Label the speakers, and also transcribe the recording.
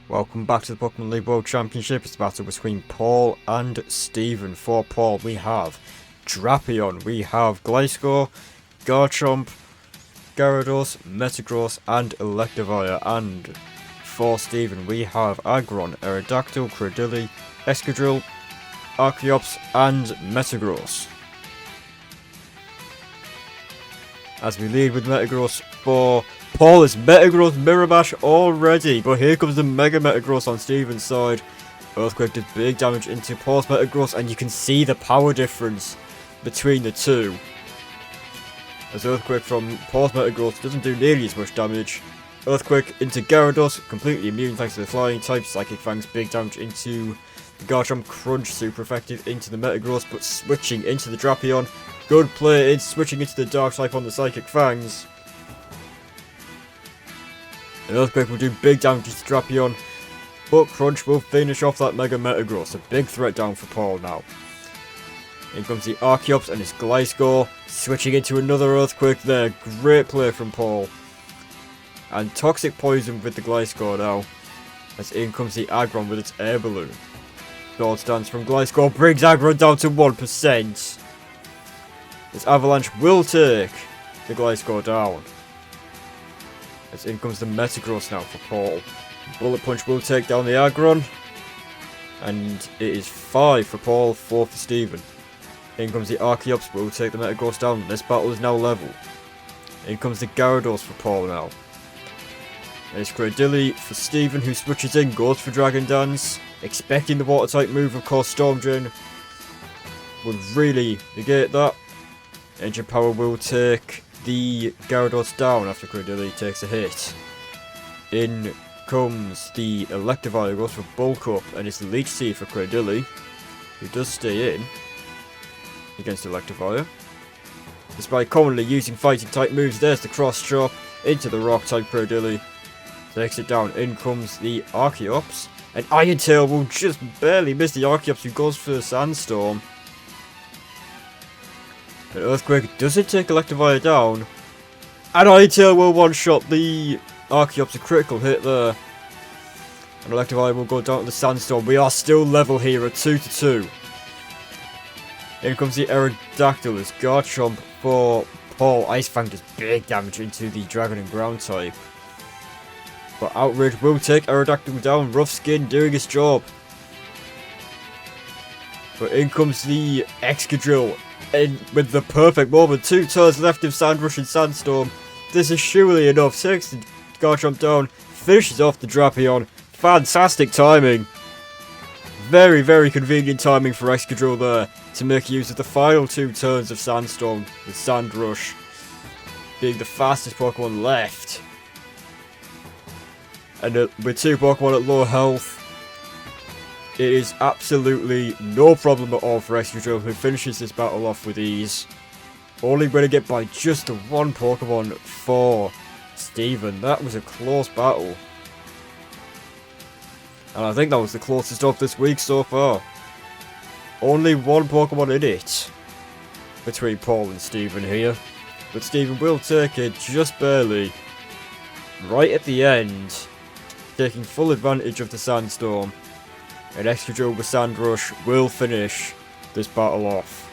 Speaker 1: Welcome back to the Pokemon League World Championship. It's a battle between Paul and Stephen. For Paul, we have Drapion, we have Gliscor, Garchomp, Gyarados, Metagross, and Electivire. And for Stephen, we have Aggron, Aerodactyl, Cradily, Escadrille, Archeops, and Metagross. As we lead with Metagross for Paul, is Metagross Mirror Mash already, but here comes the Mega Metagross on Stephen's side. Earthquake did big damage into Paul's Metagross, and you can see the power difference between the two. As Earthquake from Paul's Metagross doesn't do nearly as much damage. Earthquake into Gyarados, completely immune thanks to the flying type. Psychic Fang's big damage into the Garchomp. Crunch, super effective into the Metagross, but switching into the Drapion. Good play in switching into the Dark type on the Psychic Fangs. An Earthquake will do big damage to Drapion, but Crunch will finish off that Mega Metagross. A big threat down for Paul now. In comes the Archeops and his Gliscor, switching into another Earthquake there. Great play from Paul. And Toxic Poison with the Gliscor now. As in comes the Aggron with its Air Balloon. Sword Stance from Gliscor brings Aggron down to 1%. This Avalanche will take the Gliscor down. As in comes the Metagross now for Paul. Bullet Punch will take down the Aggron. And it is 5 for Paul, 4 for Stephen. In comes the Archeops, will take the Metagross down. This battle is now level. In comes the Gyarados for Paul now. And it's Cradily for Stephen, who switches in, goes for Dragon Dance. Expecting the Water type move, of course, Storm Drain would really negate that. Engine Power will take the Gyarados down after Cradily takes a hit. In comes the Electivire, goes for Bulk Up, and it's the Leech Seed for Cradily, who does stay in against Electivire. Despite commonly using fighting type moves, there's the Cross Chop into the Rock type Cradily. Takes it down. In comes the Archeops, and Iron Tail will just barely miss the Archeops, who goes for the Sandstorm. An Earthquake doesn't take Electivire down, and Iron Tail will one-shot the Archeops, a critical hit there. And Electivire will go down to the Sandstorm. We are still level here at 2-2. In comes the Aerodactyl as Garchomp for Paul. Ice Fang does big damage into the Dragon and Ground type. But Outrage will take Aerodactyl down. Rough Skin doing its job. But in comes the Excadrill. And with the perfect moment, 2 turns left of Sandrush and Sandstorm. This is surely enough. Takes the Garchomp down. Finishes off the Drapion. Fantastic timing. Very, very convenient timing for Excadrill there to make use of the final 2 turns of Sandstorm with Sandrush being the fastest Pokemon left. And with 2 Pokemon at low health, it is absolutely no problem at all for Excadrill, who finishes this battle off with ease. Only winning it by just the 1 Pokemon for Stephen. That was a close battle. And I think that was the closest of this week so far. Only 1 Pokemon in it between Paul and Stephen here. But Stephen will take it just barely. Right at the end, taking full advantage of the Sandstorm. And Excadrill with Sandrush will finish this battle off.